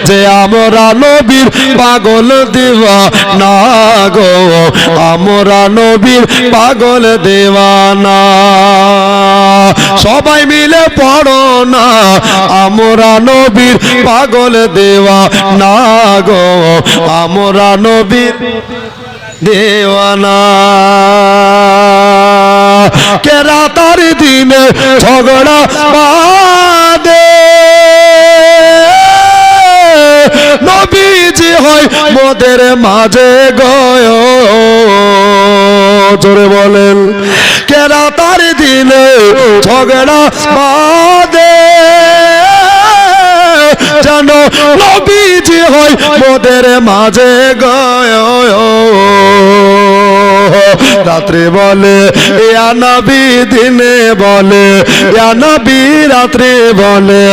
যে আমরা নবীর পাগল দিওয়ানা গো, আমরা নবীর পাগল দিওয়ানা। সবাই মিলে পড়ো না, আমরা নবীর পাগল দিওয়ানা গো, আমরা নবীর দিওয়ানা। কে রাতার দিনে ঝগড়া বাঁধে, নবীজি হয় মোদের মাঝে গয়। জোরে বলেন, কে রাতার দিনে ঝগড়া বাঁধে, যেন নবীজি হয় মোদের মাঝে গয়। রাত্রে বলে ইয়া নবী, দিনে বলে ইয়া নবী, রাত্রে বলে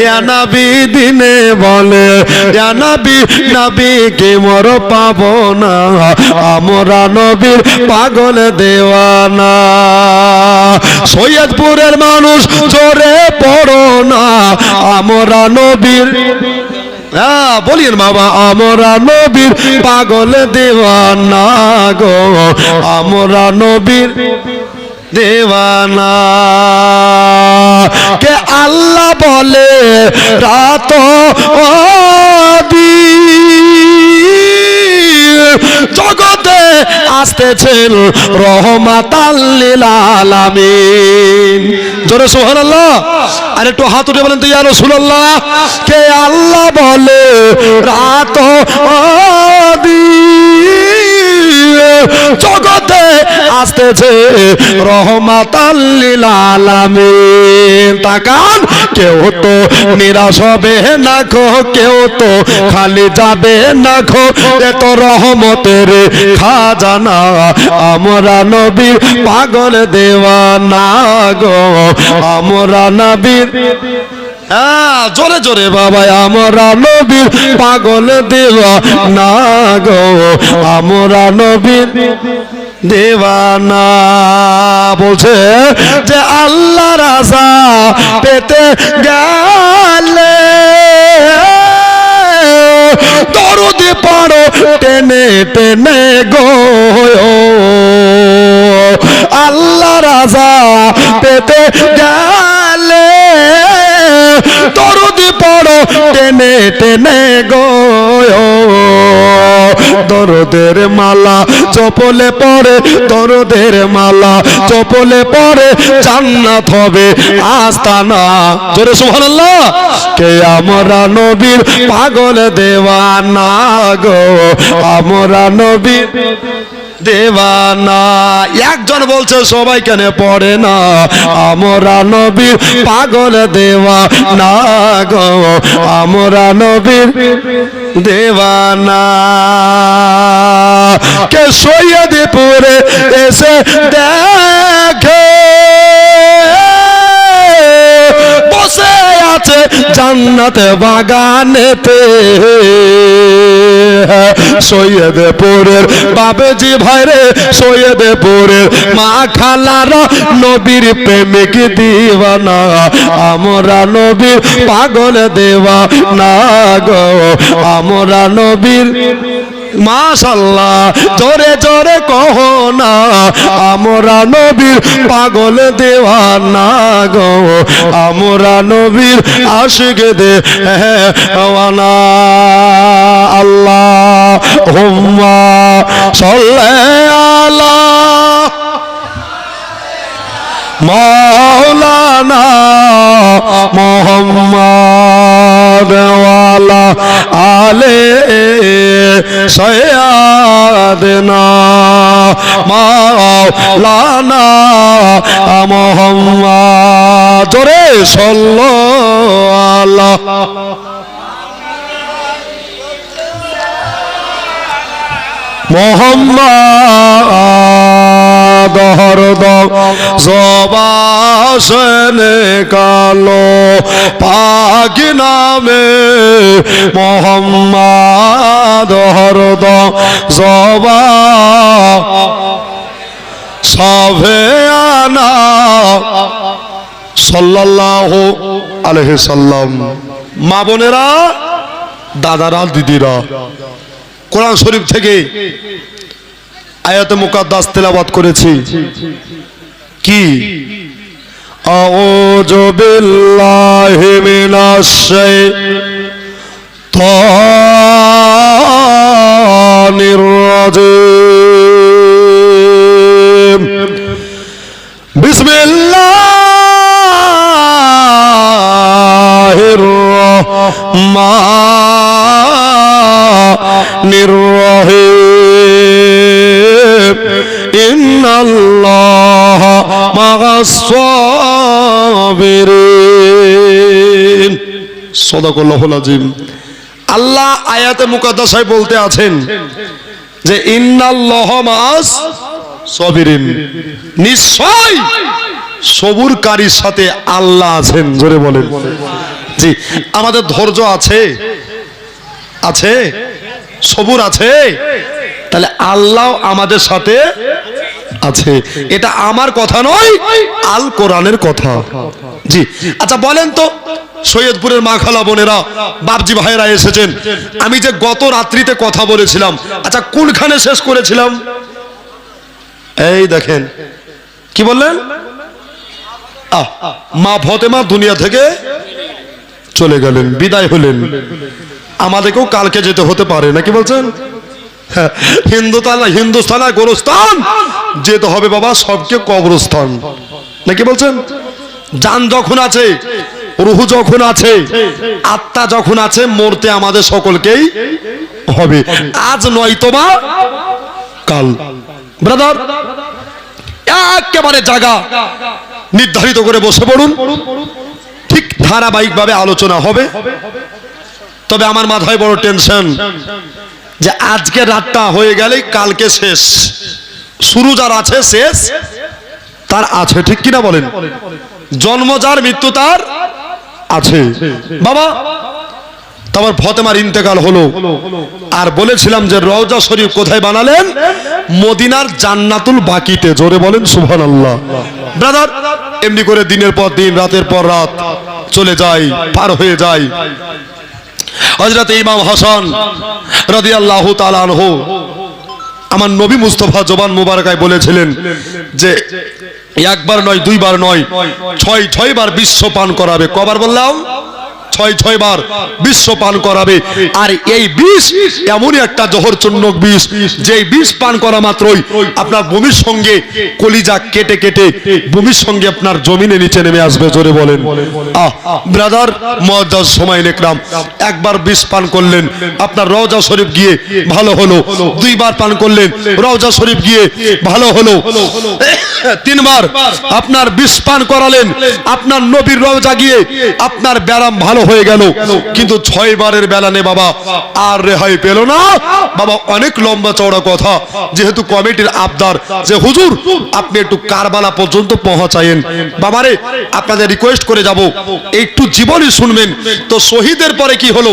ইয়া নবী, দিনে বলে ইয়া নবী। নবী কে মোর পাবো না, আমরা নবীর পাগল দেওয়ানা। সৈয়দপুরের মানুষ জোরে পড়ো না, আমরা নবীর, বলিয়েন বাবা, আমরা নবীর পাগল দেওয়ানা গো, আমরা নবীর দেওয়ানা। কে আল্লাহ বলে রাত জগতে আসতেছেন রহমাতাল লিল আলামিন। জোরে সুবহানাল্লাহ। আর একটু হাত উঠে বলেন তো ইয়া রাসূলুল্লাহ। কে আল্লাহ বলে রাত জগতে আসতেছে রহমাতাল লিল আলামিন। তাকান, কেউ তো নিরাশ হবে না খো, কেউ তো খালি যাবে না খো, এত রহমতের খাজানা, আমরা নবীর পাগল দেওয়ানা গো, আমরা নবীর, জোরে জোরে বাবা, আমরা নবীর পাগল দেওয়ানা গো, আমরা নবীর দেওয়ানা। বলছে যে আল্লাহ রাজা পেতে গেলে দরুদ পড়ো টেনে টেনে গো, আল্লাহ রাজা পেতে গেলে দরুদ পড়ো টেনে টেনে গো। দরদের মালা চপলে পড়ে, দরদের মালা চপলে পড়ে, জান্নাত হবে আস্তানা। জোরে সুবহানাল্লাহ। কে আমরা নবীর পাগল দেওয়ানা গো, আমরা নবীর দেওয়ানা। একজন বলছে সবাই কেন পড়ে না, আমরা নবীর পাগল দেওয়ানা গো, আমরা নবীর দেওয়ানা। কে সৈয়দপুরে এসে দেখে বসে আছে জান্নাত বাগানেতে, সৈয়দপুরের বাবেজি ভাইরে, সৈয়দপুরের মা খালারা নবীর প্রেমিক দিওয়ানা, আমরা নবীর পাগল দেওয়ানা গো, আমরা নবীর, মাশাআল্লাহ, জোরে জোরে কহো না, আমরা নবীর পাগল দেওয়ানা গো, আমরা নবীর আশিক দেওয়ানা। আল্লাহুম্মা সাল্লি আলা মাওলানা মুহাম্মদ ওয়া আলা আলে সাইয়্যিদিনা মাওলানা মুহাম্মদ। জোরে সাল্লাল্লাহু মোহাম্মদ হরদম জবাসনে কালো পাক নামে, মোহাম্মদ হরদম জবা সবে আনা সাল্লাল্লাহু আলাইহি সাল্লাম। মা বোনেরা দাদারা দিদিরা, কোরআন শরীফ থেকে আয়াতে মুকাদ্দাস তেলাওয়াত করেছি। কি? আউযু বিল্লাহি মিনাশ শাইতানির রাজিম। বিসমিল্লাহির রহমানির রহিম। ইন্নাল্লাহা মা'আস সাবিরিন। সাদাকাল্লাহুল আযীম। আল্লাহ আয়াতে মুকাদ্দাসায় বলতে আছেন যে ইন্নাল্লাহা মা'আস সাবিরিন, নিশ্চয় সবুরকারীর সাথে আল্লাহ আছেন। জোরে বলেন। জি, আমাদের ধৈর্য আছে, আছে, সবুর আছে, তাহলে আল্লাহ আমাদের সাথে আছে। এটা আমার কথা নয়, আল কোরআনের কথা। জি, আচ্ছা বলেন তো, সৈয়দপুরের মা খালা বোনেরা, বাপজি ভাইরা এসেছেন, আমি যে গত রাত্রিতে কথা বলেছিলাম, আচ্ছা কোনখানে শেষ করেছিলাম? এই দেখেন, কি বললেন? মা ফাতেমা দুনিয়া থেকে চলে গেলেন, বিদায় হলেন। আমাদেরকেও কালকে যেতে হতে পারে, নাকি বলছেন? হিন্দুস্তান আর গোরস্থান যেতে হবে বাবা, সবকে কবরস্থান, নাকি বলছেন? জান যখন আছে, রুহু যখন আছে, আত্মা যখন আছে, মরতে আমাদের সকলকেই হবে। আজ নয় তোমা কাল। ব্রাদার, একেবারে জায়গা নির্ধারিত করে বসে পড়ুন, ঠিক ধারাবাহিকভাবে আলোচনা হবে। তবে আমার মাথায় বড় টেনশন যে আজকে রাতটা হয়ে গেলেই কালকে শেষ। শুরু যার আছে, শেষ তার আছে, ঠিক কিনা বলেন? জন্ম যার, মৃত্যু তার আছে। বাবা, তোমার ফাতেমার ইন্তেকাল হলো, আর বলেছিলাম যে রওজা শরীফ কোথায় বানালেন? মদিনার জান্নাতুল বাকিতে। জোরে বলেন সুবহানাল্লাহ। ব্রাদার, এমনি করে দিনের পর দিন, রাতের পর রাত চলে যায়, পার হয়ে যায়। হযরত ইমাম হাসান রাদিয়াল্লাহু তাআলা আনহু, আমার নবী মুস্তাফা জবান মুবারকায় বলেছিলেন যে একবার নয়, দুইবার নয়, ছয় বার বিশ্ব পান করাবে। কবার বললাম? ছয় বার বিশ্ব পান করাবে। আর এই বিষ এমনই একটা জহরজনক বিষ, যে বিষ পান করা মাত্রই আপনার বমির সঙ্গে কলিজা কেটে কেটে বমির সঙ্গে আপনার জমিনে নিচে নেমে আসবে। জোরে বলেন। ব্রাদার, মুআজ্জাজ সময় নেকরাম, একবার বিষ পান করলেন, আপনার রওজা শরীফ গিয়ে ভালো হলো। দুইবার পান করলেন, রওজা শরীফ গিয়ে ভালো হলো। তিনবার আপনার বিষ পান করালেন, আপনার নবীর রওজা গিয়ে আপনার ব্যারাম ভালো হয়ে গেল। কিন্তু 6 বারের বেলা নে বাবা আর রেহাই পেল না। বাবা অনেক লম্বা চওড়া কথা, যেহেতু কমিটির আবদার যে হুজুর আপনি একটু কারবালা পর্যন্ত পৌঁছায়েন। বাবারে, আপনাদের রিকোয়েস্ট করে যাব, একটু জীবনী শুনবেন তো শহীদের পরে কি হলো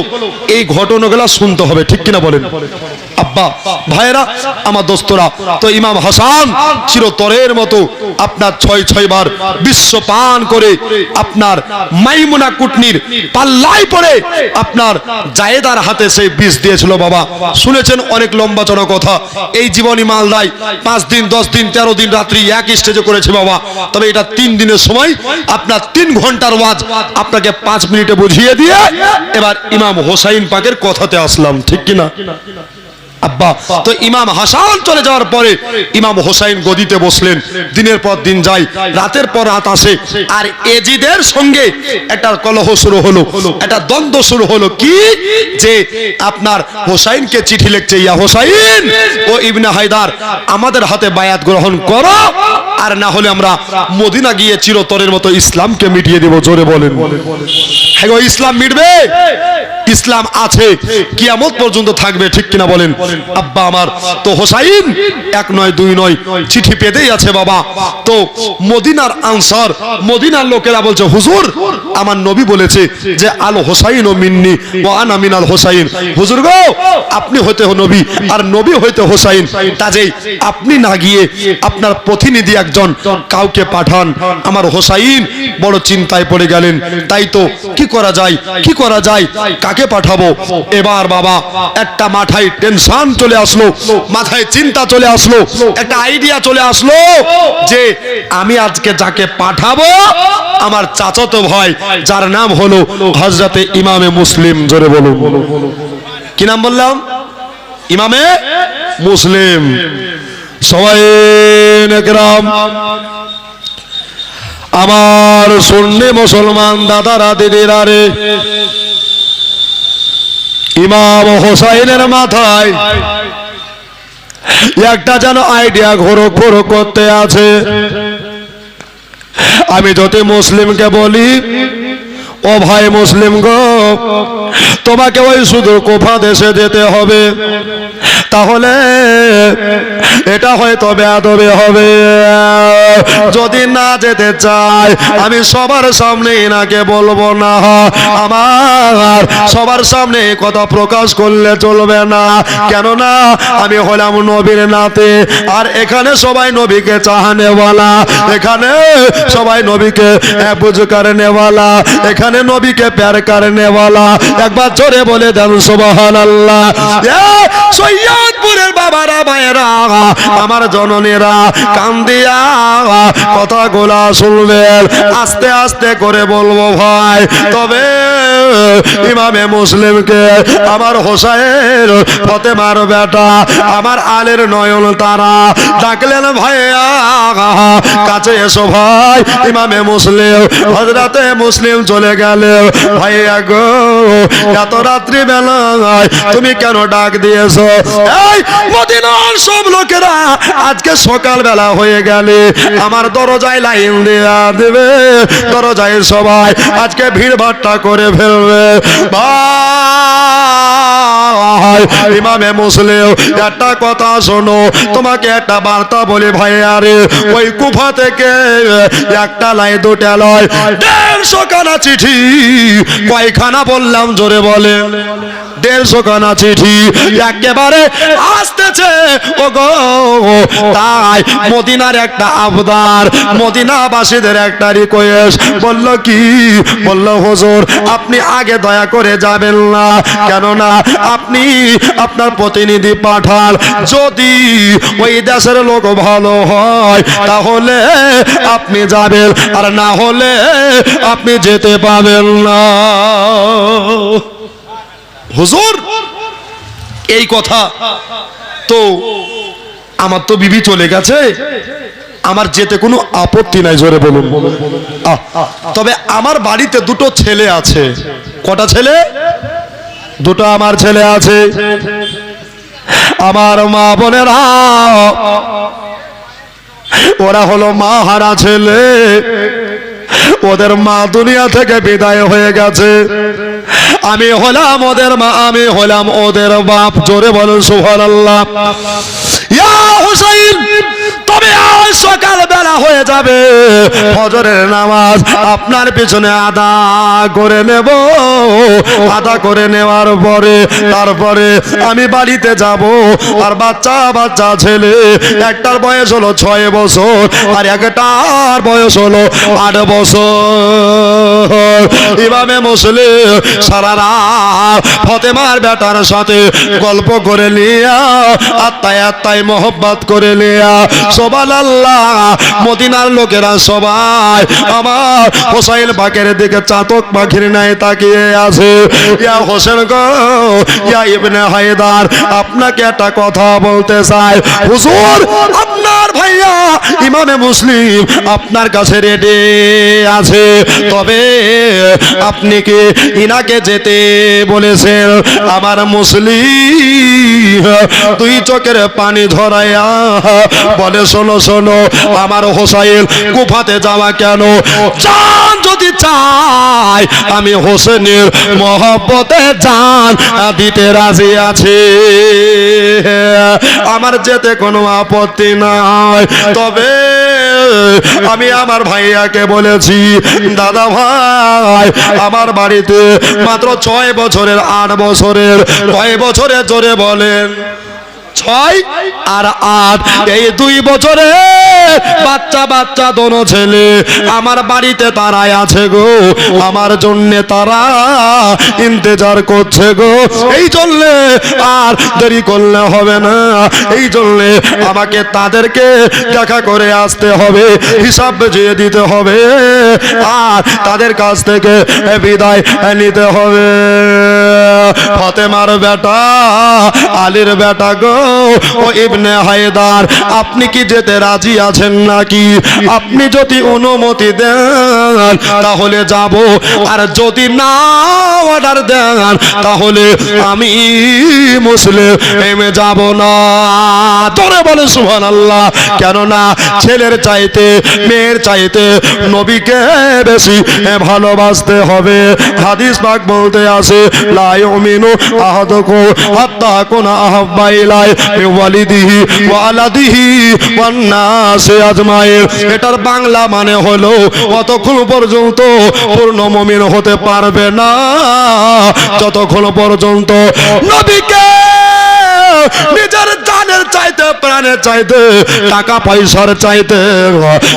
এই ঘটনাগুলো শুনতে হবে, ঠিক কিনা বলেন? আব্বা ভাইরা, আমার দোস্তরা, তো ইমাম হাসান চিরতরের মতো আপনার 6 বার বিশ্ব পান করে আপনার মাইমুনা কুটনির পাল্লায় পড়ে আপনার জায়েদার হাতে সেই বিষ দিয়েছিল। বাবা শুনেছেন অনেক লম্বা চড়া কথা। এই জীবনী মালদায় 5 দিন, 10 দিন, 13 দিন রাত্রি এক স্টেজে করেছে বাবা। তবে এটা 3 দিনের সময়, আপনার 3 ঘন্টার ওয়াজ আপনাকে 5 মিনিটে বুঝিয়ে দিয়ে এবার ইমাম হোসাইন পাকের কথাতে আসলাম, ঠিক কিনা? আব্বা, তো ইমাম হাসান চলে যাওয়ার পরে ইমাম হোসাইন গদিতে বসলেন। দিনের পর দিন যায়, রাতের পর রাত আসে, আর এজিদের সঙ্গে একটা কলহ শুরু হলো, একটা দ্বন্দ্ব শুরু হলো। কি যে আপনার হোসাইনকে চিঠি লিখছে, ইয়া হোসাইন ও ইবনে হায়দার, আমাদের হাতে বায়াত গ্রহণ করো, আর না হলে আমরা মদিনা গিয়ে চিরতরের মতো ইসলামকে মিটিয়ে দেব। জোরে বলেন। হ্যাঁ গো, ইসলাম মিটবে, ইসলাম আছে, কিয়ামত পর্যন্ত থাকবে, ঠিক কিনা বলেন? আব্বা আমার, তো হোসাইন 1 নয় 2 নয় চিঠি পেতেই আছে বাবা। তো মদিনার আনসার, মদিনার লোকেরা বলছে, হুজুর আমার নবী বলেছে যে আল হোসাইন ও মিন্নি ও আনা মিনাল হোসাইন। হুজুর গো, আপনি হইতে নবী আর নবী হইতে হোসাইন, কাজেই আপনি না গিয়ে আপনার প্রতিনিধি একজন কাউকে পাঠান। আমার হোসাইন বড় চিন্তায় পড়ে গেলেন। তাই তো কি করা যায়, কি করা যায়, কাকে পাঠাবো। এবার বাবা একটা মাথায় টেনশন চলে আসলো, মাথায় চিন্তা চলে আসলো, একটা আইডিয়া চলে আসলো যে আমি আজকে যাকে পাঠাবো আমার চাচাতো ভাই, যার নাম হলো হযরতে ইমামে মুসলিম। জোরে বলুন, কি নাম বললাম? ইমামে মুসলিম। সবাই নেকরাম, আমার সুন্নি মুসলমান দাদারা দিদিরা রে, ইমাম হোসাইনের মাথায় একটা যেন আইডিয়া ঘোরো ঘোরো করতে আছে। আমি যদি মুসলিমকে বলি, ও ভাই মুসলিম গো, তোমাকে ওই শুধু কুফা দেশে যেতে হবে, তাহলে এটা হয়তো বেয়াদবি হবে। যদি না যেতে চাই, আমি সবার সামনে এনাকে বলবো না, আমার সবার সামনে কথা প্রকাশ করলে চলবে না, কেননা আমি হলাম নবীর নাতে, আর এখানে সবাই নবীকে চাহানেওয়ালা, এখানে সবাই নবীকে বুঝ করনেওয়ালা, এখানে নবীকে প্যার করনেওয়ালা। একবার জোরে বলে দেন সুবহানাল্লাহ। সৈয়দপুরের বাবারা ভাইয়েরা, আমার জননীরা, কান দিয়া কথাগুলা শুনবেন, আস্তে আস্তে করে বলবো ভাই। তবে ইমামে মুসলিমকে আমার হোসাইন ফতেমার বেটা, আমার আলের নয়ন তারা ডাকলেন, ভাইয়া কাছে এসো ভাই। ইমামে মুসলিম হযরতে মুসলিম চলে গেল। ভাইয়া গো, এত রাত্রি বেলায় তুমি কেন ডাক দিয়েছো? এই মদিনার সব লোকেরা আজকে সকাল বেলা হয়ে গেলে আমার দরজায় লাইন দেয়া দেবে, দরজায় সবাই আজকে ভিড় ভাট্টা করে ফেলবে। ভাই ইমামে মুসলিম, একটা কথা শোনো, তোমাকে একটা বার্তা বলি ভাইয়া রে, ওই কুফা থেকে একটা লাই, দুটা লয়, 150 খানা চিঠি। কয়খানা বললাম? জোরে বলে। 150 খানা চিঠি একেবারে আসতেছে। ও গো, তাই মদিনার একটা আবদার, মদিনাবাসীদের একটা রিকোয়েস্ট। বলল কি? বলল হুজুর আপনি আগে দয়া করে যাবেন না, কেননা আপনি আপনার প্রতিনিধি পাঠান, যদি ওই দেশের লোক ভালো হয় তাহলে আপনি যাবেন, আর না হলে আপনি যেতে পাবেন না। হুজুর এই কথা তো, আমার তো বিবি চলে গেছে, আমার যেতে কোনো আপত্তি নাই। জোরে বলুন। তবে আমার বাড়িতে দুটো ছেলে আছে। কটা ছেলে? দুটো আমার ছেলে আছে। আমার মা বোনেরা, ওরা হলো মা হারা ছেলে, ওদের মা দুনিয়া থেকে বিদায় হয়ে গেছে। আমি হলাম ওদের মা, আমি হলাম ওদের বাপ। জোরে বলুন সুবহানাল্লাহ। ইয়া হুসাইন, তবে আজ সকাল বেলা হয়ে যাবে, ফজরের নামাজ আপনার পিছনে আদা করে নেব। আদা করে নেওয়ার পরে তারপরে আমি বাড়িতে যাব। আর বাচ্চা বাচ্চা ছেলে, একটার বয়স হলো 6 বছর, আর একটার বয়স হলো 8 বছর। ইমামে মুসলিম সারা রাত ফতেমার বেটার সাথে গল্প করে লিয়া, আত্মায় আত্মায় মোহব্বত করে লিয়া, সুবহানাল্লাহ। মদিনার লোকেরা সবাই আমার হোসাইন পাকের দিকে চাতক পাখির ন্যায় তাকিয়ে আছে। ইয়া হোসেন গো, ইয়া ইবনে হায়দার, আপনাকে একটা কথা বলতে চাই। হুজুর আপনার ভাইয়া ইমামে মুসলিম আপনার কাছে রেডি আছে, তবে আপনি কি ইনাকে যেতে বলেছেন? আমার মুসলিম দুই চোখের পানি ধরাইয়া বলে, শোনো শোনো, আমার হোসাইন কুফাতে যাওয়া কেন? জান যদি চাই আমি হোসেনের মহব্বতে জান দিতে রাজি আছি, আমার যেতে কোনো আপত্তি নাই। তবে আমি আমার ভাইয়াকে বলেছি, দাদা ভাই আমার বাড়িতে মাত্র 6 বছরের 8 বছরের, কয় বছরের জোরে বলেন? 6 আর 8, এই 2 বছরে বাচ্চা বাচ্চা দোনো ছেলে আমার বাড়িতে তারাই আছে গো, আমার জন্য তারা ইন্তজার করছে গো। এই জন্য আর দেরি করলে হবে না, এই জন্য আমাকে তাদেরকে দেখা করে আসতে হবে, হিসাব বুঝিয়ে দিতে হবে, আর তাদের কাছ থেকে বিদায় নিতে হবে। ফাতেমার বেটা, আলীর বেটা গো, ও ইবনে হায়দার, আপনি কি যেতে রাজি আছেন নাকি? আপনি যদি অনুমতি দেন তাহলে যাব, আর যদি না অর্ডার দেন তাহলে আমি মুসলিম যাব না। তোরে বলে সুবহানাল্লাহ। কেননা ছেলের চাইতে মেয়ের চাইতে নবীকে বেশি ভালোবাসতে হবে। হাদিস পাক বলতে আছে, লা ইউমিনু আহাদুকুম হাত্তা কুনা আহাব্বা ইলাইহি মিন ওয়ালিদিহি ওয়া আলাদিহি ওয়ান নাসি আজমাইন। এটার বাংলা মানে হলো ততক্ষণ পর্যন্ত পূর্ণ মুমিন হতে পারবে না যতক্ষণ পর্যন্ত নবীকে নিজের জানের চাইতে, প্রাণের চাইতে, টাকা পয়সার চাইতে,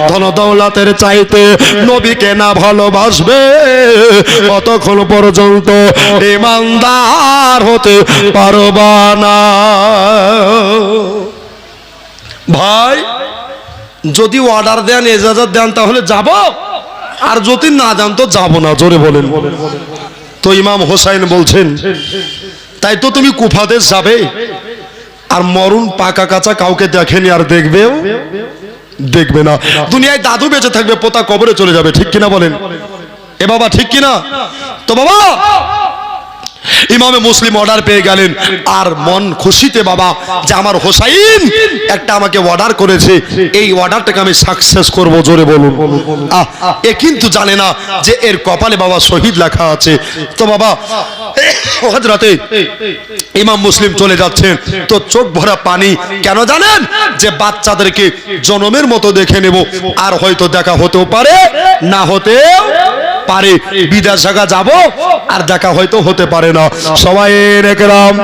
ধন দৌলতের চাইতে নবীকে না ভালোবাসবে ততক্ষণ পর্যন্ত ঈমানদার হতে পারবা না। ভাই যদি অর্ডার দেন, ইজাজত দেন তাহলে যাব, আর যদি না দেন তো যাব না। জোরে বলেন। তো ইমাম হোসাইন বলছেন, তাই তো তুমি কুফাতে যাবে, আর মরুন পাকা কাঁচা কাউকে দেখেনি আর দেখবেও দেখবে না। দুনিয়ায় দাদু বেঁচে থাকবে, পোতা কবরে চলে যাবে, ঠিক কিনা বলেন? এ বাবা ঠিক কিনা? তো বাবা ইমামে মুসলিম অর্ডার পেয়ে গেলেন, আর মন খুশিতে বাবা যে আমার হোসাইন একটা আমাকে অর্ডার করেছে, এই অর্ডারটাকে আমি সাকসেস করব। জোরে বলুন। এ কিন্তু জানে না যে এর কপালে বাবা শহীদ লেখা আছে। তো বাবা হযরতে ইমাম মুসলিম চলে যাচ্ছেন, তো চোখ ভরা পানি। কেন জানেন? যে বাচ্চাদেরকে জনমের মতো দেখে নেব, আর হয়তো দেখা হতেও পারে না হতেও পারে, বিদেশ জায়গা যাব আর দেখা হয়তো হতে পারে না। সবাই একরাম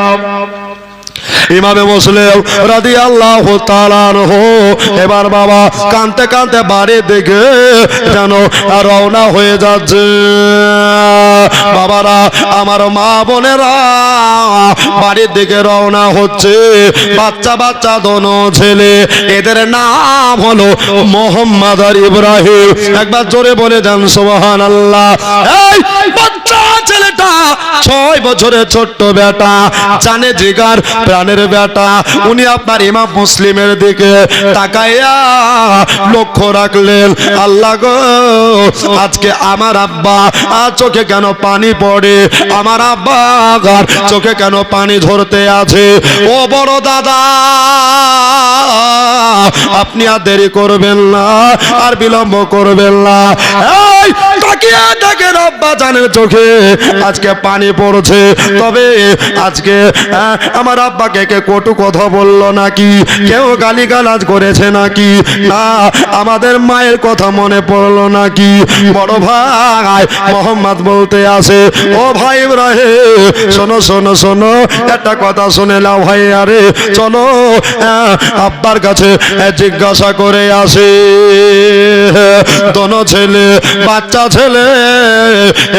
ইমামে মুসলিম রাদিয়াল্লাহু তাআলা আনহু এবার বাবা কাঁদতে কাঁদতে বাড়ি দিকে যেন রওনা হয়ে যাচ্ছে। বাবারা, আমার মা বোনেরা বাড়ির দিকে রওনা হচ্ছে। বাচ্চা বাচ্চা দোনো ছেলে, এদের নাম হলো মোহাম্মদ আর ইব্রাহিম। একবার জোরে বলে দেন সুবহানাল্লাহ। এই বাচ্চা ছেলেটা 6 বছরের ছোট্ট বেটা, জানে জিগার প্রাণের বেটা, উনি আপনার ইমাম মুসলিমের দিকে তাকাইয়া লক্ষ্য রাখলেন, আল্লাহ গো, আজকে আমার আব্বা চোখে কেন পানি পড়ে, আমার আব্বা চোখে কেন পানি ধরতে আছে। ও বড় দাদা, আপনি আর দেরি করবেন না, আর বিলম্ব করবেন না। এই তাকিয়ে দেখেন আব্বা জানের চোখে আজকে পানি পড়ছে। তবে আজকে আমার আব্বাকে কে কটু কথা বললো নাকি, কেউ গালিগালাজ করেছে নাকি, না আমাদের মায়ের কথা মনে পড়লো নাকি? বড় ভাই মোহাম্মদ বলতে আছে, ও ভাই ইব্রাহিম, শোনো শোনো শোনো, একটা কথা শুনে নাও ভাই, আরে চলো আব্বার কাছে জিজ্ঞাসা করে আসে। দোনো ছেলে, বাচ্চা ছেলে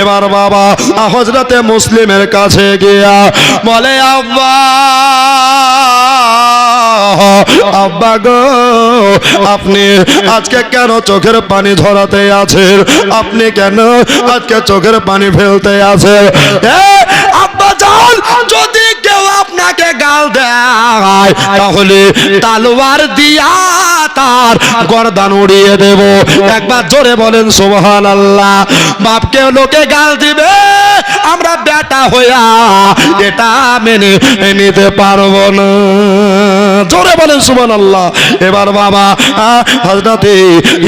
এবার বাবা হযরতে মুসলিমের কাছে গিয়া বলে, আব্বা আব্বা গো, আপনি আজকে কেন চোখের পানি ঝরাতে আছেন? আপনি কেন আজকে চোখের পানি ফেলতে আছেন? আব্বা জান, যদি কেউ আপনাকে গাল দেয় তাহলে তালোয়ার দিয়া তার গর্দান উড়িয়ে দেব। একবার জোরে বলেন সুবহানাল্লাহ। বাপকে লোকে গাল দিবে, আমরা বেটা হইয়া এটা মেনে নিতে পারবো না। জোরে বলেন সুবহানাল্লাহ। এবার বাবা হযরতে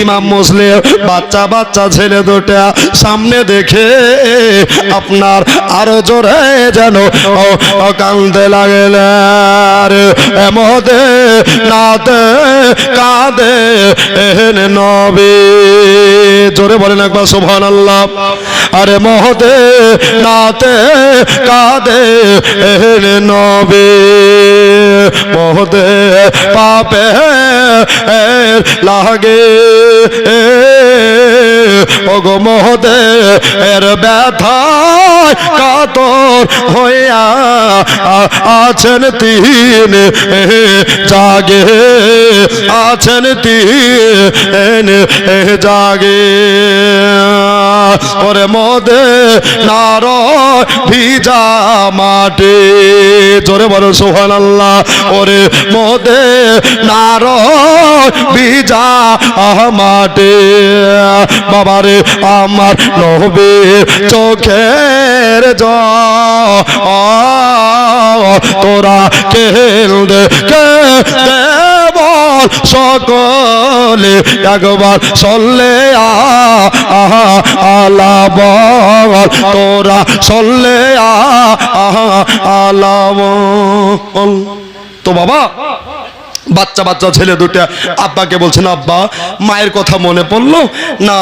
ইমাম মুসলিম বাচ্চা বাচ্চা ছেলে দুটা সামনে দেখে আপনার আরো জোরে যেন কাঁদতে লাগলেন। এমদে নাতে কাঁদে এহেন নবী। জোরে বলেন একবার সুবহানাল্লাহ। আরে মহদে নাতে কাঁদে এহেন নবী। মহদে পাপে লাগে ওগো মহদে এর ব্যথায় কাতর হইয়া আছেন তিন জাগে আছেন তিন জাগে ওরে মদে নার ভিজা মাটি জোরে বলো সুবহানাল্লাহ ওরে মদে নার ভিজা মাটি বাবারে আমার নবীর চোখের জল তোরা কেঁদে কেঁদে বল সকলে একবার সল্লে আলা বল তোরা সল্লে আলা বল। তো বাবা বাচ্চা বাচ্চা ছেলে দুটো আব্বাকে বলছেন আব্বা মায়ের কথা মনে পড়লো না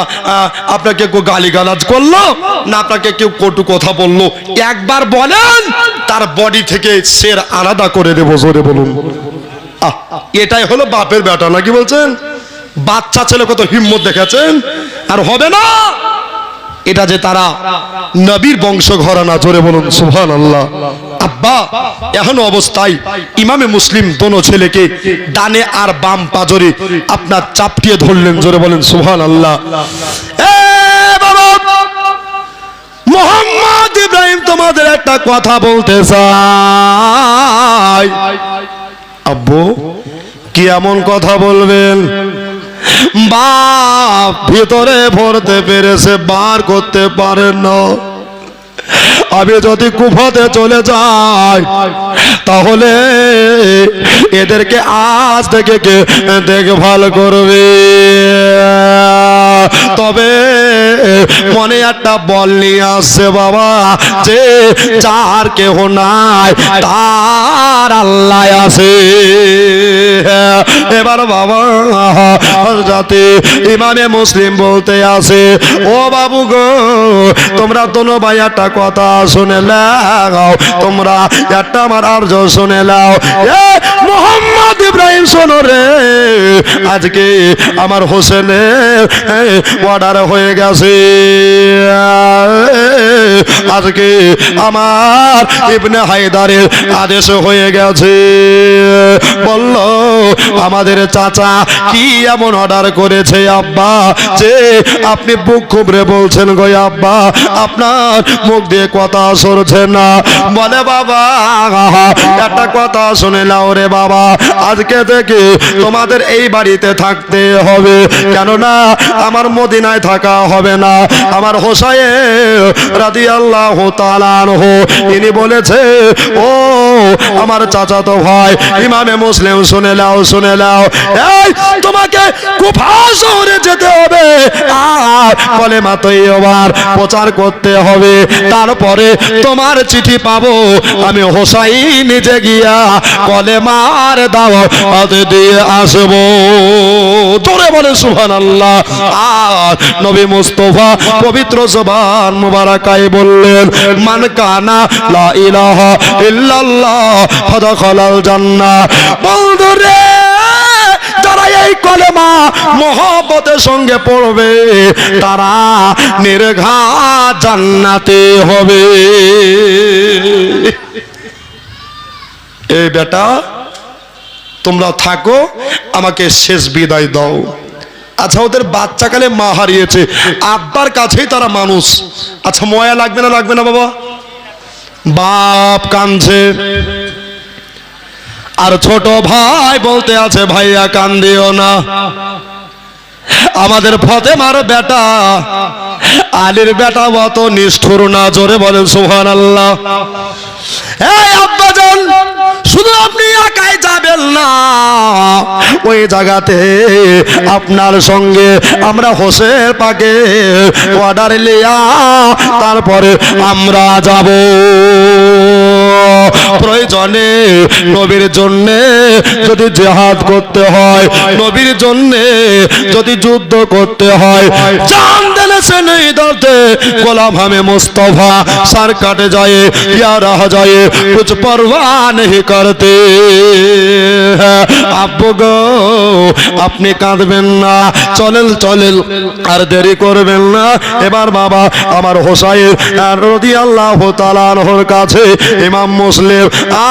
আপনাকে কেউ গালিগালাজ করলো না আপনাকে কেউ কটু কথা বললো একবার বলেন তার বডি থেকে শের আলাদা করে দেবো জোরে বলুন। এটাই হলো বাপের বেটা নাকি বলছেন বাচ্চা ছেলে কত হিম্মত দেখাচ্ছেন আর হবে না এটা যে তারা নবীর বংশ ঘরানা জোরে বলুন সুবহানাল্লাহ। আব্বা এখন অবস্থায় ইমামে মুসলিম দোনো ছেলেকে ডানে আর বাম পাজরে আপনার চাপটিয়ে ধরলেন জোরে বলেন সুবহানাল্লাহ। এ বাবা মোহাম্মদ ইব্রাহিম তোমাদের একটা কথা বলতে চাই। আব্বু কি এমন কথা বলবেন? বাপ ভিতরে ভরতে পেরেছে বার করতে পারেন না। আমি যদি কুফাতে চলে যাই তাহলে এদেরকে আজ থেকে কে দেখভাল করবে? তবে মনে একটা বল নিয়ে আসছে বাবা যে যার কেহ নাই তার আল্লাহ আছে। এবার বাবা যাতে ইমামে মুসলিম বলতে আছে ও বাবু গো তোমরা দোনো ভাই একটা কথা শুনে লাও তোমরা একটা আমার আর্য শুনে লাও। মোহাম্মদ ইব্রাহিম শোনো রে আজকে আমার হোসেনের অর্ডার হয়ে গেছে আজকে আমার ইবনে হায়দারের আদেশ হয়ে গেছে। বলল আমাদের চাচা কি এমন অর্ডার করেছে আব্বা যে আপনি বুক খুবরে বলছেন গো আব্বা আপনার মুখ দিয়ে কথা সরছে না। বলে বাবা একটা কথা শুনে নাও রে বাবা আজকে থেকে তোমাদের এই বাড়িতে থাকতে হবে কেননা আমার মদিনায় থাকা হবে না। আমার হোসাইন রাদিয়াল্লাহু তাআলা আনহু ইনি বলেছে ও আমার চাচাতো ভাই ইমামে মুসলিম শুনে নাও শুনে নাও এই তোমাকে কুফা শহরে যেতে হবে আর কলেমা তৈয়বার প্রচার করতে হবে তারপরে তোমার চিঠি পাবো আমি হোসাইন নিজে গিয়া কলেমার দাওয়াত দিয়ে আসবো। তোরে বলে সুবহানাল্লাহ। আর নবী মুস্তাফা পবিত্র জবান মুবারাকায় বললেন মান কানা লা ইলাহা ইল্লাল্লাহ ফাদাখালাল জান্নাহ। বন্ধুরে যারা এই কলেমা মহব্বতের সঙ্গে পড়বে তারা নির্ঘাত জান্নাতে হবে। এই বেটা তোমরা থাকো আমাকে শেষ বিদায় দাও। আচ্ছা ওদের বাচ্চাকালে মা হারিয়েছে আব্বার কাছেই তারা মানুষ। আচ্ছা ময়া লাগবে না লাগবে না বাবা? বাপ কাঁদছে আর ছোট ভাই বলতে আছে ভাইয়া কান্দিও না আমাদের ফতেমার বেটা আলীর বেটা অত নিষ্ঠুর না জোরে বলেন সুবহানাল্লাহ। এই আব্বাজান শুধু আপনি একাই যাবেন না ওই জায়গাতে আপনার সঙ্গে আমরা হোসেন পাকে অর্ডার লিয়া তারপরে আমরা যাব। প্রয়োজনে নবীর জন্য যদি জিহাদ করতে হয় নবীর জন্য যদি যুদ্ধ করতে হয় জান দিলে से नहीं डरते गुलाम हमें मुस्तफा सर कट जाए या रह जाए कुछ परवाह नहीं करते আব্বু গো আপনি কাঁদবেন না চলেন চলেন আর দেরি করবেন না এবার বাবা আমার হোসাইন রাদিয়াল্লাহু তাআলা আনহুর কাছে ইমাম মুসলিম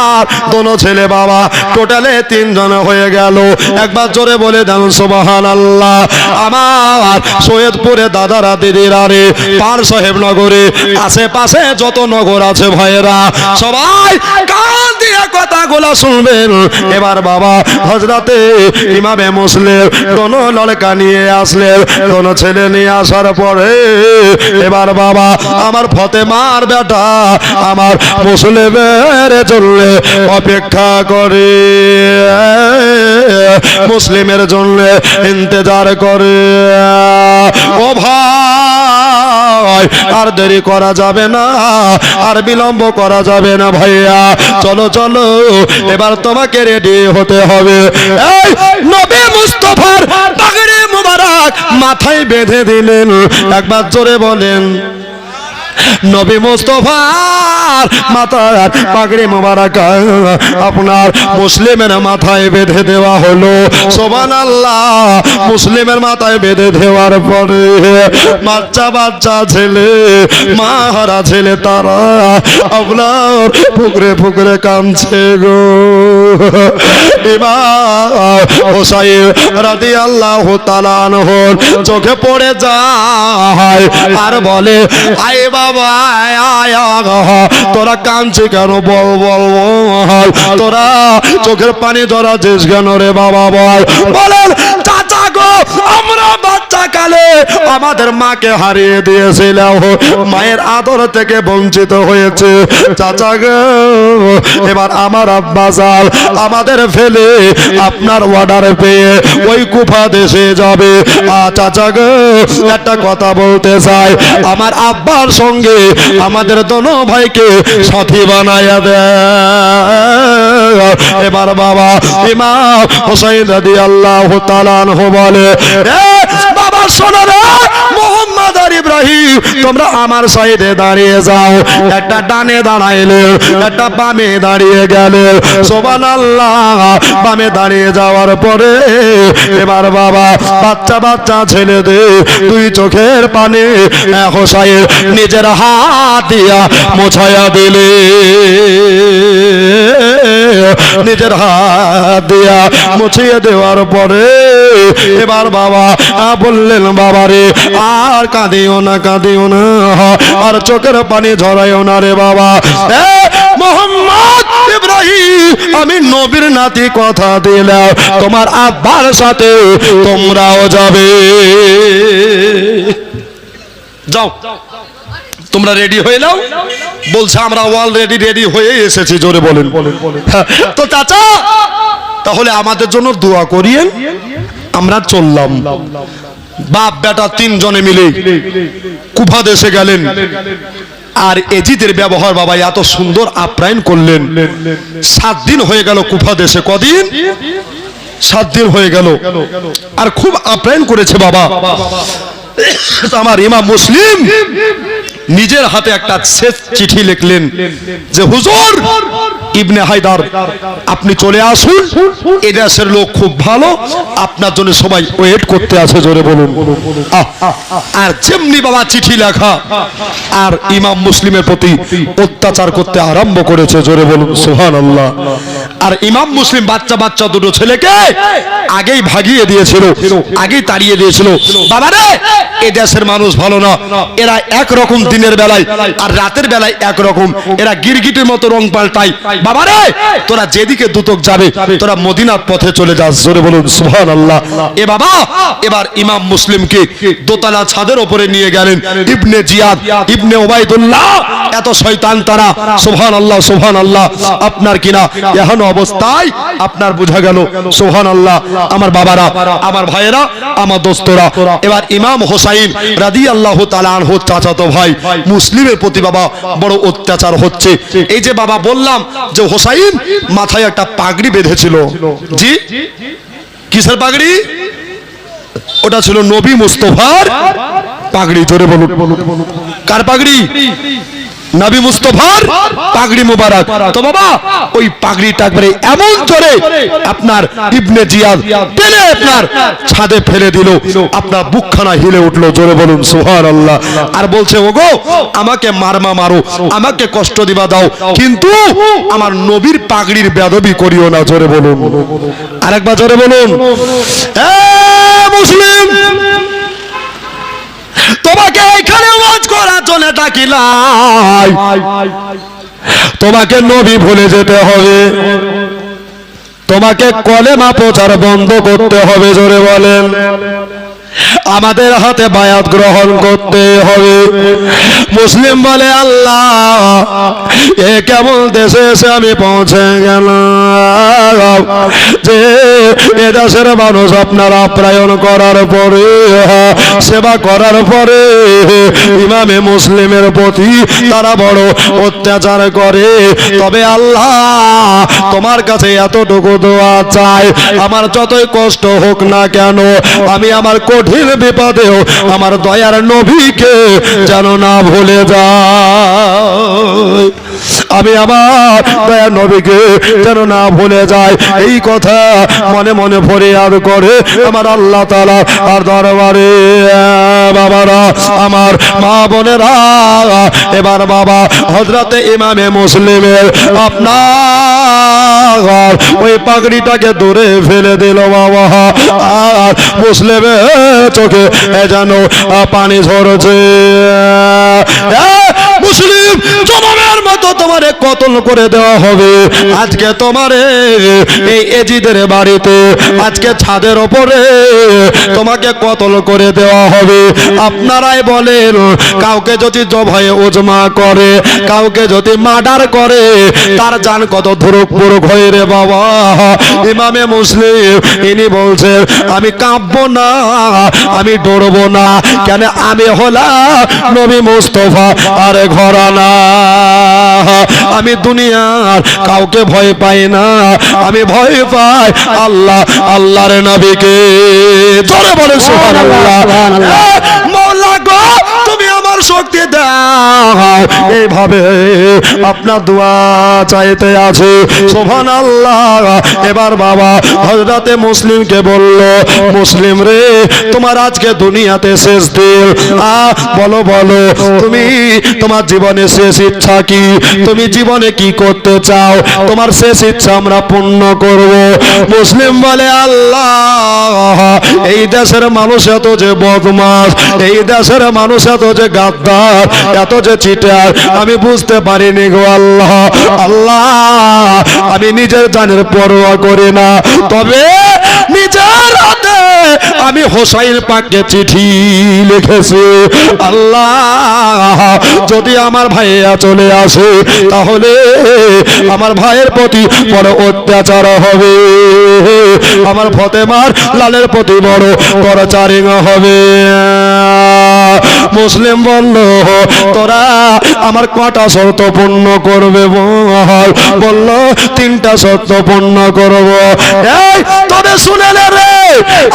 আর দোনো ছেলে বাবা টোটালে 3 জন হয়ে গেল একবার জোরে বলে দেন সুবহানাল্লাহ আমার সৈয়দপুরে দাদারা দিদিরা রে পার সাহেব নগরে আশেপাশে যত নগর আছে ভাইয়েরা সবাই কান দিয়ে কথাগুলো শুনবেন এবার বাবা হযরতে ইমামে মুসলিম দোনো লড়কা নিয়ে আসলেন দোনো ছেলে নিয়ে আসার পরে এবার বাবা আমার ফতেমার বেটা আমার মুসলিমের জন্য অপেক্ষা করে মুসলিমের জন্য ইন্তজার করে ও ভাই আর দেরি করা যাবে না আর বিলম্ব করা যাবে না ভাইয়া চলো চলো এবার তোমাকে রেডি হতে হবে এই নবী মুস্তাফার পাগড়ি মুবারক মাথায় বেঁধে দিলেন একবার জোরে বলেন নবী মুস্তাফার মাথায় পাগড়ি মোবারক আপনার মুসলিমের মাথায় বেঁধে দেওয়া হলো সুবহানাল্লাহ মুসলিমের মাথায় বেঁধে দেওয়ার পরে বাচ্চা বাচ্চা ছেলে মা হারা ছেলে তারা আপনার ফুকরে ফুকরে কাঁদছে গো এবার হোসাইন রাদিয়াল্লাহু তাআলা আনহুর চোখে পড়ে যায় আর বলে আয় বাবা তোরা কাঁদছিস কেন বল বল বল তোরা চোখের পানি ধরা দিস কেন রে বাবা বল বলেন চাচা গো আমরা বাচ্চা কালে আমাদের মাকে হারিয়ে দিয়েছিলাম মায়ের আদর থেকে বঞ্চিত হয়েছে চাচা গো এবার আমার আব্বা জাল আমাদের ফেলে আপনার অর্ডার পেয়ে ওই কুফা দেশে যাবে চাচা গো একটা কথা বলতে চাই আমার আব্বার সঙ্গে আমাদের দোনো ভাইকে সাথী বানায়া দেয় এবার বাবা ইমাম হোসাইন রাদিয়াল্লাহু তাআলা আনহু বলে বাবা শোনো রে মোহাম্মদ আর ইব্রাহিম তোমরা আমার সাইডে দাঁড়িয়ে যাও একটা ডানে দাঁড়াইলে একটা বামে দাঁড়িয়ে গেলে সুবহানাল্লাহ বামে দাঁড়িয়ে যাওয়ার পরে এবার বাবা বাচ্চা বাচ্চা ছেলেদের দুই চোখের পানি হোসাইন নিজের হাত দিয়া মোছায়া দিলে নিজের হাত দিয়া মুছিয়ে দেওয়ার পরে এবার বাবা বললেন বাবা রে আর কাঁদিও না আর চোখের পানি ঝরাইও না রে বাবা মোহাম্মদ ইব্রাহিম আমি নবীর নাতি কথা দিলাম তোমার আব্বার সাথে তোমরাও যাবে যাও তোমরা রেডি হয়ে নাও বলছে আমরা অলরেডি রেডি হয়ে এসেছি জোরে বলেন তো চাচা তাহলে আমাদের জন্য দোয়া করিয়েন আমরা চললাম বাপ বেটা 3 জনে মিলে কুফা দেশে গেলেন আর এজিদের ব্যবহার বাবা এত সুন্দর আপ্যায়ন করলেন 7 দিন হয়ে গেল কুফা দেশে কদিন 7 দিন হয়ে গেল আর খুব আপ্যায়ন করেছে বাবা আমার ইমাম মুসলিম নিজের হাতে একটা শেষ চিঠি লিখলেন যে হুজুর ইবনে হায়দার আপনি চলে আসুন এই দেশের লোক খুব ভালো আপনার জন্য সবাই ওয়েট করতে আছে জোরে বলুন আর যেমনি বাবা চিঠি লেখা আর ইমাম মুসলিমের প্রতি অত্যাচার করতে আরম্ভ করেছে জোরে বলুন সুবহানাল্লাহ আর ইমাম মুসলিম বাচ্চা বাচ্চা দুটো ছেলেকে আগেই ভাগিয়ে দিয়েছিল আগেই তাড়িয়ে দিয়েছিল বাবা রে এই দেশের মানুষ ভালো না এরা এক রকম দিনের বেলায় আর রাতের বেলায় এক রকম এরা গিরগিটির মতো রং পাল্টায় বাবা রে তোরা যেদিকে দুতক যাবে তোরা মদিনার পথে চলে যাস জোরে বলুন সুবহানাল্লাহ এ বাবা এবার ইমাম মুসলিমকে দোতলা ছাদের উপরে নিয়ে গেলেন ইবনে জিয়াদ ইবনে উবাইদুল্লাহ এত শয়তান তারা সুবহানাল্লাহ সুবহানাল্লাহ আপনার কিনা এখন অবস্থায় আপনার বোঝা গেল সুবহানাল্লাহ আমার বাবারা আমার ভাইয়েরা আমার দোস্তরা এবার ইমাম হোসাইন রাদিয়াল্লাহু তাআলা আনহু চাচাতো ভাই মুসলিমের প্রতি বাবা বড় অত্যাচার হচ্ছে এই যে বাবা বললাম যে হোসাইন মাথায় একটা পাগড়ি বেঁধেছিল জি কিসের পাগড়ি ওটা ছিল নবী মুস্তাফার পাগড়ি, জোরে বলুন। কার পাগড়ি? নবী মুস্তাফার পাগড়ি মুবারক। তো বাবা ওই পাগড়িটা একবারে এমন জোরে আপনার ইবনে জিয়াদ টেনে আপনার ছাদে ফেলে দিল, আপনার বুকখানা হিলে উঠলো, জোরে বলুন সুবহানাল্লাহ। আর বলছে ওগো আমাকে মারমা মারো, আমাকে কষ্ট দিবা দাও, কিন্তু আমার নবীর পাগড়ির বেয়াদবি করিও না, জোরে বলুন। আরেকবার জোরে বলুন। এ মুসলিম, তোমাকে এখানে ওয়াজ করার জন্য ডাকিলাই, তোমাকে নবী ভুলে যেতে হবে, তোমাকে কলেমা প্রচার বন্ধ করতে হবে, জোরে বলেন। আমাদের হাতে বায়াত গ্রহণ করতে হবে। মুসলিম বলে আল্লাহ এ কেমন দেশে এসে আমি পৌঁছে গেলাম যে এ দেশের মানুষ আপনারা আপ্যায়ন করার পরে, সেবা করার পরে ইমামে মুসলিমের প্রতি তারা বড় অত্যাচার করে। তবে আল্লাহ তোমার কাছে এতটুকু দোয়া চাই, আমার যতই কষ্ট হোক না কেন, আমি আমার কঠিন বিপদেও আমার দয়ার নবীকে যেন না ভুলে যাই, আমি আমার দয়ার নবীকে যেন না ভুলে যাই। এই কথা মনে মনে ফরিয়াদ করে আমার আল্লাহ তাআলা আর দরবারে বাবারা, আমার মা বোনেরা, এবার বাবা হযরতে ইমামে মুসলিমের আপনার ওই পাগড়িটাকে দূরে ফেলে দিল বাবা। আর মুসলিমের চোখে যেন পানি ঝরছে। মুসলিম জনমের মতো তোমারে কতল করে দেওয়া হবে। আজকে তোমারে এই এজিদের বাড়িতে, আজকে ছাদের ওপরে তোমাকে কতল করে দেওয়া হবে। আপনারাই বলেন, কাউকে যদি জবায়ে উজমা করে, কাউকে যদি মার্ডার করে, তার জান কত ধুরুক পুরুক হয়ে রে বাবা। ইমামে মুসলিম ইনি বলছেন আমি কাঁপবো না, আমি ডরবো না, কেন আমি হলাম নবী মুস্তাফা আর ঘরানা। আমি দুনিয়ার কাউকে ভয় পাই না, আমি ভয় পাই আল্লাহ, আল্লাহর নবীকে। জোরে বলে সুবহানাল্লাহ। মওলা গো তুমি আমার শক্তি দাও, এইভাবে আপনার দোয়া চাইতে আছে সুবহানাল্লাহ। এবার বাবা হযরতে মুসলিমকে বলল, মুসলিম রে তোমার আজকে দুনিয়াতে শেষ দিন, বলো বলো তুমি তোমার জীবনে শেষ ইচ্ছা কি, তুমি জীবনে কি করতে চাও, তোমার শেষ ইচ্ছা আমরা পূর্ণ করব। মুসলিম বলে আল্লাহ এই দেশের মানুষ এত যে বদমাশ, এই দেশের মানুষ এত যে গাদ্দার, এত যে চিটার, আমি বুঝতে পারিনি গো আল্লাহ। আল্লাহ আমি নিজের জানের পরোয়া করি না, তবে নিজের হাতে আমি হোসাইন পাককে চিঠি লিখেছি। আল্লাহ যদি আমার ভাইয়া চলে আসে, তাহলে আমার ভাইয়ের প্রতি বড় অত্যাচার হবে, আমার ফতেমার লালের প্রতি বড় টর্চারিং হবে। মুসলিম বলল তোরা আমার কটা শর্ত পূর্ণ করবে বল? বলল 3টা শর্ত পূর্ণ করব। এই তবে শুনে নে রে,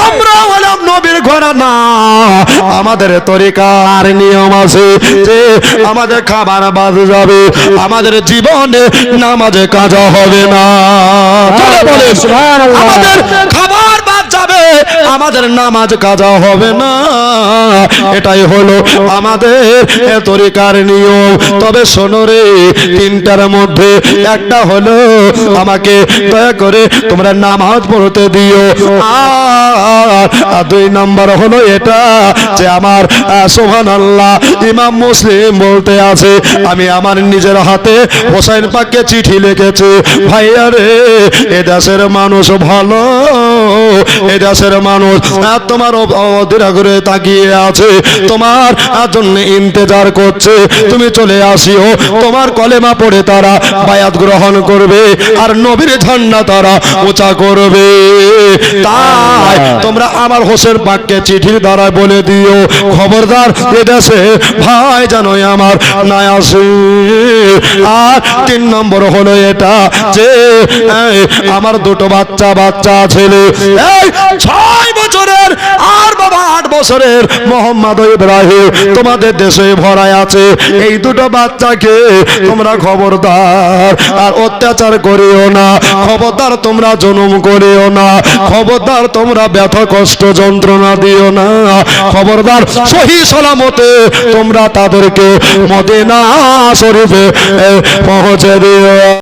আমরা হলাম নবীর ঘরানা, আমাদের তরিকার নিয়ম আছে যে আমাদের খাবার বাদ যাবে, আমাদের জীবনে নামাজে কাজা হবে না। বলে সুবহানাল্লাহ। আমাদের খাবার বাদ যাবে, আমাদের নামাজ কাজা হবে না, এটাই হলো আমাদের তরিকার নিয়ম। তবে শোনো রে, 3টার মধ্যে একটা হলো আমাকে দয়া করে তোমরা নামাজ পড়তে দিও, আর 2 নম্বর হলো এটা যে আমার সুবহানাল্লাহ ইমাম মুসলিম বলতে আছে আমি আমার নিজের হাতে হোসাইন পাককে চিঠি লিখেছি। ভাইয়া রে এ দেশের মানুষ ভালো, এ দেশের মানুষ তোমার অধীর করে তাকিয়ে আছে, তোমার জন্য ইন্তজার করছে, তুমি চলে আসিও, তোমার কলেমা পড়ে তারা বায়াত গ্রহণ করবে আর নবীর ঝান্ডা তারা উঁচা করবে। তাই তোমরা আমার হোসেন পাককে চিঠির দ্বারা বলে দিও, খবরদার এ দেশে ভাই জানোই আমার না আসে। আর 3 নম্বর হলো এটা যে আমার 2টো বাচ্চা ছেলে, এই 6 বছরের আর বাবা 8 বছরের মোহাম্মদ ইব্রাহিম তোমাদের দেশে ভরায় আছে। এই দুটো বাচ্চাকে তোমরা খবরদার আর অত্যাচার করিও না, খবরদার তোমরা জনম করিও না, খবরদার তোমরা ব্যথা কষ্ট যন্ত্রণা দিও না, খবরদার সহি সালামতে তোমরা তাদেরকে মদিনা শরীফে পৌঁছে দিও।